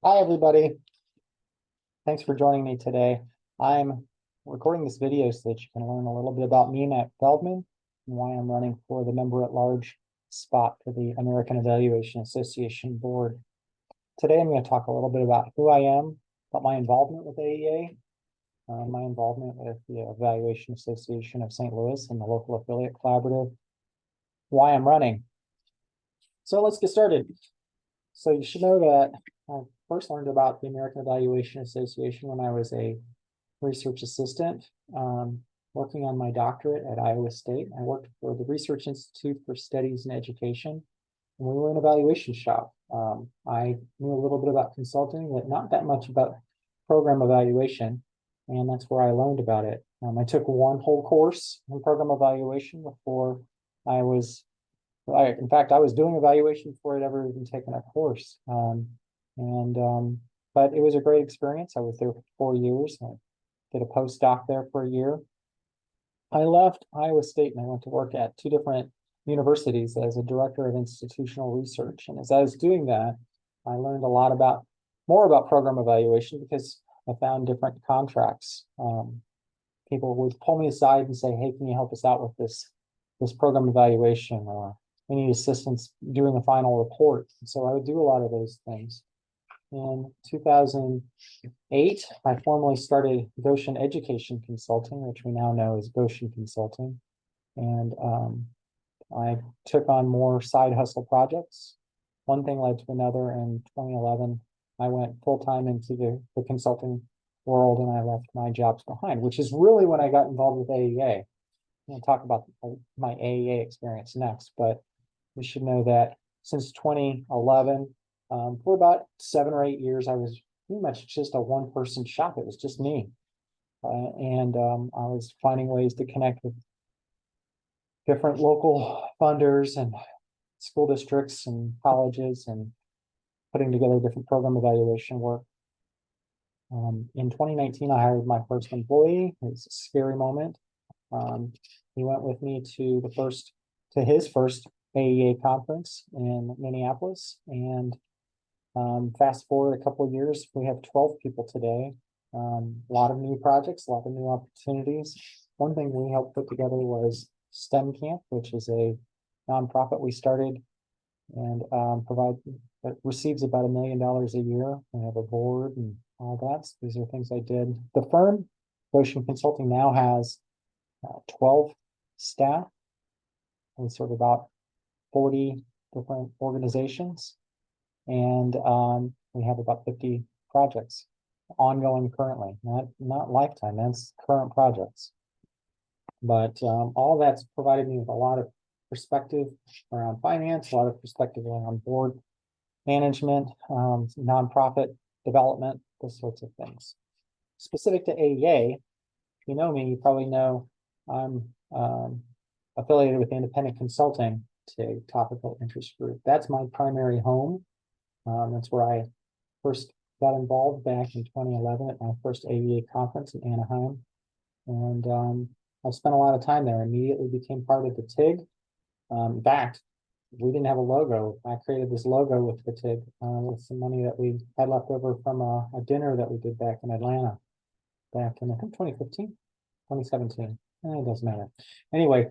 Hi, everybody. Thanks for joining me today. I'm recording this video so that you can learn a little bit about me, Matt Feldman, and why I'm running for the member-at-large spot for the American Evaluation Association Board. Today, I'm going to talk a little bit about who I am, about my involvement with AEA, my involvement with the Evaluation Association of St. Louis and the local affiliate collaborative, why I'm running. So let's get started. So you should know that I first learned about the American Evaluation Association when I was a research assistant working on my doctorate at Iowa State. I worked for the Research Institute for Studies in Education, and we were an evaluation shop. I knew a little bit about consulting, but not that much about program evaluation, and that's where I learned about it. I took one whole course in program evaluation before I was in fact, I was doing evaluation before I'd ever even taken a course. But it was a great experience. I was there for 4 years. I did a postdoc there for a year. I left Iowa State and I went to work at two different universities as a director of institutional research. And as I was doing that, I learned a lot more about program evaluation because I found different contracts. People would pull me aside and say, "Hey, can you help us out with this program evaluation?" Or "We need assistance doing a final report." So I would do a lot of those things. In 2008, I formally started Goshen Education Consulting, which we now know as Goshen Consulting. And I took on more side hustle projects. One thing led to another. In 2011, I went full-time into the consulting world and I left my jobs behind, which is really when I got involved with AEA. I'll talk about my AEA experience next, but we should know that since 2011, for about 7 or 8 years, I was pretty much just a one-person shop. It was just me. And I was finding ways to connect with different local funders and school districts and colleges and putting together different program evaluation work. In 2019, I hired my first employee. It was a scary moment. He went with me to his first AEA conference in Minneapolis. And fast forward a couple of years, we have 12 people today. A lot of new projects, a lot of new opportunities. One thing we helped put together was STEM Camp, which is a nonprofit we started and receives about $1 million a year. We have a board and all that. So these are things I did. The firm, Goshen Consulting, now has 12 staff and sort of about 40 different organizations. And we have about 50 projects ongoing currently, not lifetime, that's current projects. But all that's provided me with a lot of perspective around finance, a lot of perspective around board management, nonprofit development, those sorts of things. Specific to AEA, if you know me, you probably know I'm affiliated with Independent Consulting, to Topical Interest Group. That's my primary home. That's where I first got involved back in 2011 at my first AEA conference in Anaheim. And I've spent a lot of time there. Immediately became part of the TIG. In fact, we didn't have a logo. I created this logo with the TIG with some money that we had left over from a dinner that we did back in Atlanta back in, I think, 2015, 2017. It doesn't matter. Anyway,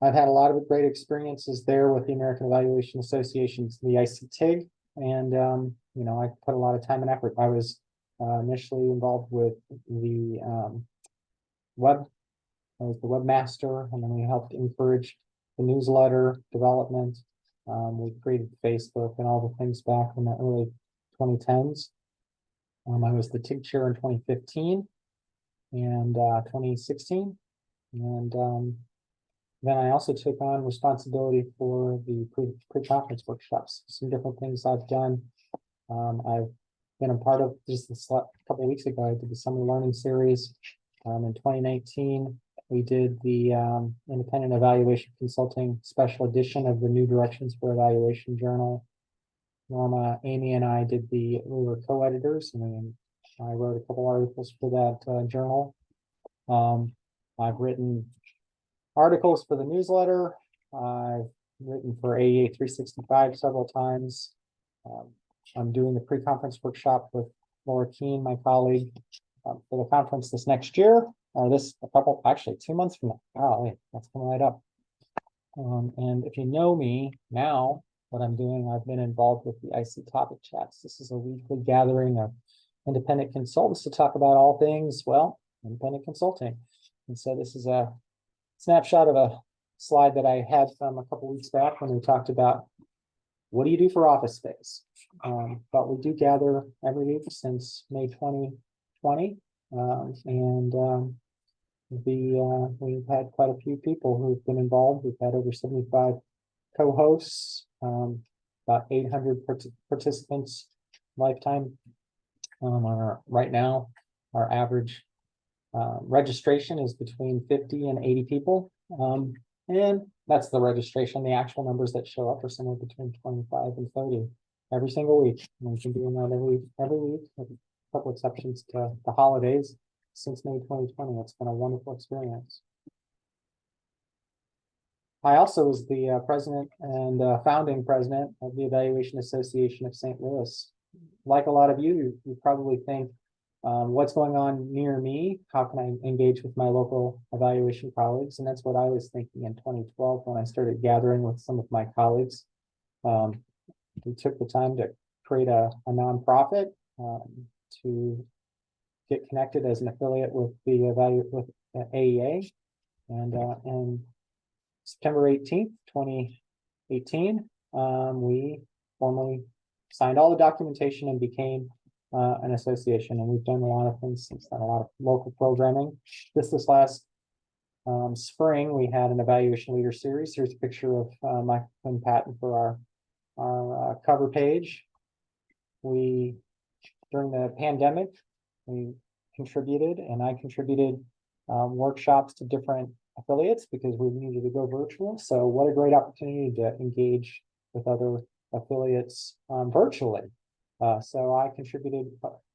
I've had a lot of great experiences there with the American Evaluation Association's, the ICTIG, and I put a lot of time and effort. I was initially involved with the web. I was the webmaster, and then we helped encourage the newsletter development. We created Facebook and all the things back in the early 2010s. I was the TIG chair in 2015 and 2016, and then I also took on responsibility for the pre-conference workshops. Some different things I've done. I've been a part of, just a couple of weeks ago, I did the summer learning series. In 2019, we did the Independent Evaluation Consulting special edition of the New Directions for Evaluation journal. Norma, Amy, and I we were co-editors, and I wrote a couple articles for that journal. I've written articles for the newsletter. I've written for AEA 365 several times. I'm doing the pre-conference workshop with Laura Keene, my colleague, for the conference this next year, or actually 2 months from now. Oh, wait, that's coming right up. And if you know me now, what I'm doing, I've been involved with the IC Topic Chats. This is a weekly gathering of independent consultants to talk about all things, well, independent consulting. And so this is a snapshot of a slide that I had from a couple weeks back when we talked about what do you do for office space. But we do gather every week since May 2020, we've had quite a few people who've been involved. We've had over 75 co-hosts, about 800 participants lifetime. Right now, our average registration is between 50 and 80 people. And that's the registration. The actual numbers that show up are somewhere between 25 and 30 every single week. And we've been doing that every week, with a couple exceptions to the holidays since May 2020. It's been a wonderful experience. I also was the president and founding president of the Evaluation Association of St. Louis. Like a lot of you probably think, what's going on near me? How can I engage with my local evaluation colleagues? And that's what I was thinking in 2012 when I started gathering with some of my colleagues. We took the time to create a nonprofit to get connected as an affiliate with the AEA. And September 18th, 2018, we formally signed all the documentation and became an association. And we've done a lot of things since then, a lot of local programming. This last spring, we had an evaluation leader series. Here's a picture of Michael and Patton for our cover page. During the pandemic, we contributed, and I contributed workshops to different affiliates because we needed to go virtual. So what a great opportunity to engage with other affiliates virtually. So I contributed,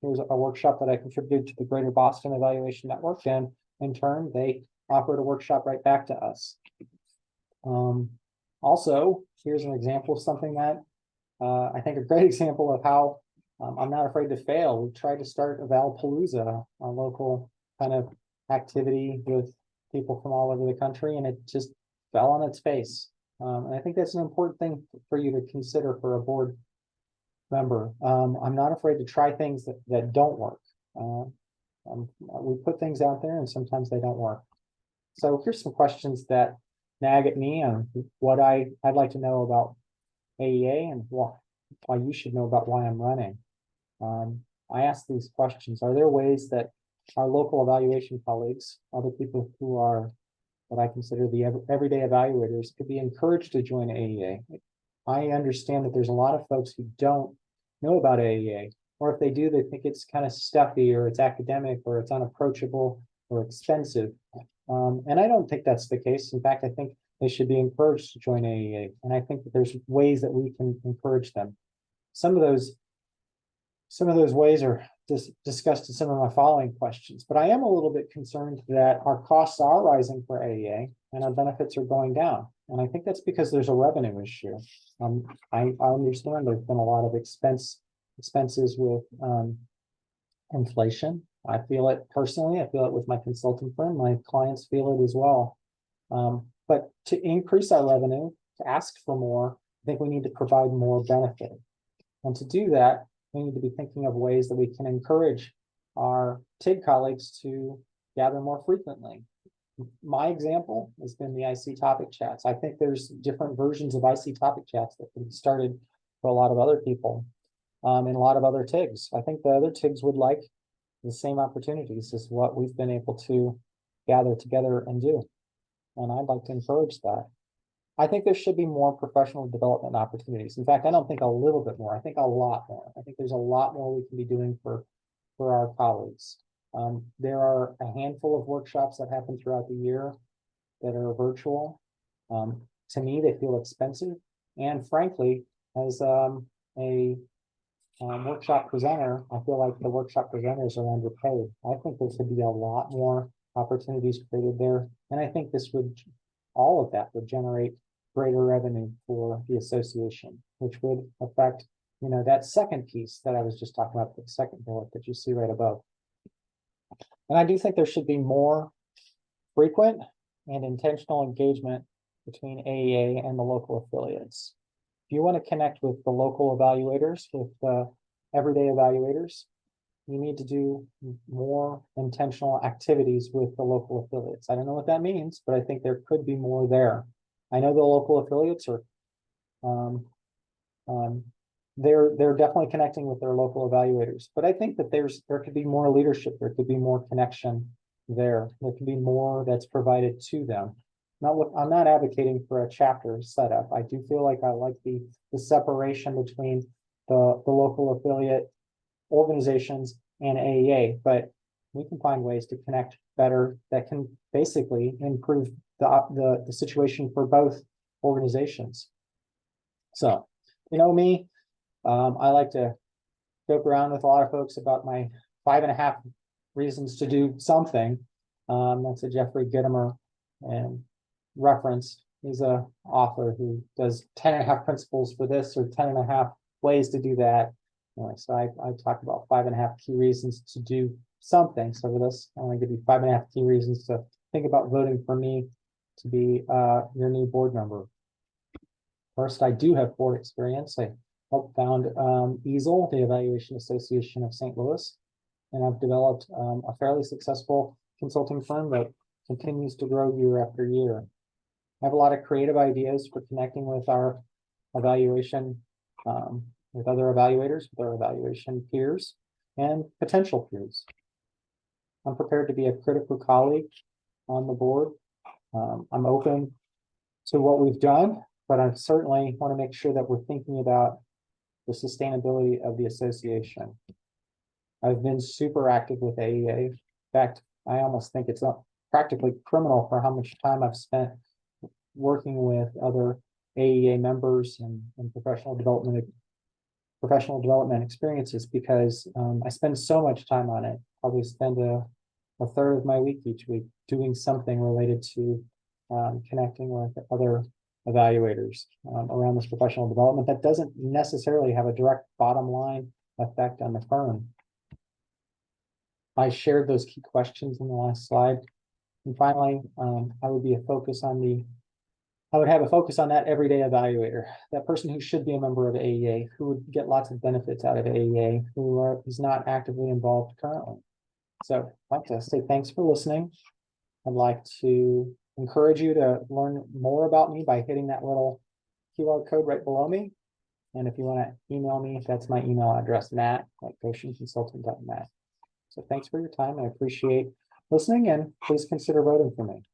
here's a workshop that I contributed to the Greater Boston Evaluation Network, and in turn, they offered a workshop right back to us. Also, here's an example of something that I think a great example of how I'm not afraid to fail. We tried to start Evalpalooza, a local kind of activity with people from all over the country, and it just fell on its face. And I think that's an important thing for you to consider for a board member. I'm not afraid to try things that don't work. We put things out there and sometimes they don't work. So here's some questions that nag at me on what I'd like to know about AEA and why you should know about why I'm running. I ask these questions. Are there ways that our local evaluation colleagues, other people who are what I consider the everyday evaluators, could be encouraged to join AEA? I understand that there's a lot of folks who don't know about AEA, or if they do, they think it's kind of stuffy, or it's academic, or it's unapproachable, or expensive. And I don't think that's the case. In fact, I think they should be encouraged to join AEA. And I think that there's ways that we can encourage them. Some of those ways are discussed in some of my following questions, but I am a little bit concerned that our costs are rising for AEA and our benefits are going down. And I think that's because there's a revenue issue. I understand there's been a lot of expenses with inflation. I feel it personally. I feel it with my consulting firm. My clients feel it as well. But to increase our revenue, to ask for more, I think we need to provide more benefit. And to do that, we need to be thinking of ways that we can encourage our TIG colleagues to gather more frequently. My example has been the IC topic chats. I think there's different versions of IC topic chats that can be started for a lot of other people and a lot of other TIGs. I think the other TIGs would like the same opportunities as what we've been able to gather together and do. And I'd like to encourage that. I think there should be more professional development opportunities. In fact, I don't think a little bit more. I think a lot more. I think there's a lot more we can be doing for our colleagues. There are a handful of workshops that happen throughout the year that are virtual. To me, they feel expensive. And frankly, as a workshop presenter, I feel like the workshop presenters are underpaid. I think there should be a lot more opportunities created there. And I think all of that would generate greater revenue for the association, which would affect you know, that second piece that I was just talking about, the second bullet that you see right above. And I do think there should be more frequent and intentional engagement between AEA and the local affiliates. If you want to connect with the local evaluators, with the everyday evaluators, you need to do more intentional activities with the local affiliates. I don't know what that means, but I think there could be more there. I know the local affiliates are, they're definitely connecting with their local evaluators, but I think that there could be more leadership, there could be more connection there. There could be more that's provided to them. I'm not advocating for a chapter setup. I do feel like I like the separation between the local affiliate organizations and AEA, but we can find ways to connect better that can basically improve the situation for both organizations. So, you know me, I like to joke around with a lot of folks about my 5.5 reasons to do something. That's a Jeffrey Gitomer and reference. He's a author who does 10.5 principles for this or 10.5 ways to do that. Anyway, so I talk about 5.5 key reasons to do something. So for this, I'm going to give you 5.5 key reasons to think about voting for me to be your new board member. First, I do have board experience. I helped found EASL, the Evaluation Association of St. Louis, and I've developed a fairly successful consulting firm that continues to grow year after year. I have a lot of creative ideas for connecting with our evaluation, with other evaluators, with our evaluation peers, and potential peers. I'm prepared to be a critical colleague on the board. I'm open to what we've done, but I certainly want to make sure that we're thinking about the sustainability of the association. I've been super active with AEA. In fact, I almost think it's practically criminal for how much time I've spent working with other AEA members and professional development experiences, because I spend so much time on it. Probably spend a third of my week each week doing something related to connecting with other evaluators around this professional development that doesn't necessarily have a direct bottom line effect on the firm. I shared those key questions in the last slide. And finally, I would have a focus on that everyday evaluator, that person who should be a member of AEA, who would get lots of benefits out of AEA, who is not actively involved currently. So I'd like to say thanks for listening. I'd like to encourage you to learn more about me by hitting that little QR code right below me. And if you want to email me, that's my email address, matt@goshenconsulting.net. So thanks for your time. I appreciate listening, and please consider voting for me.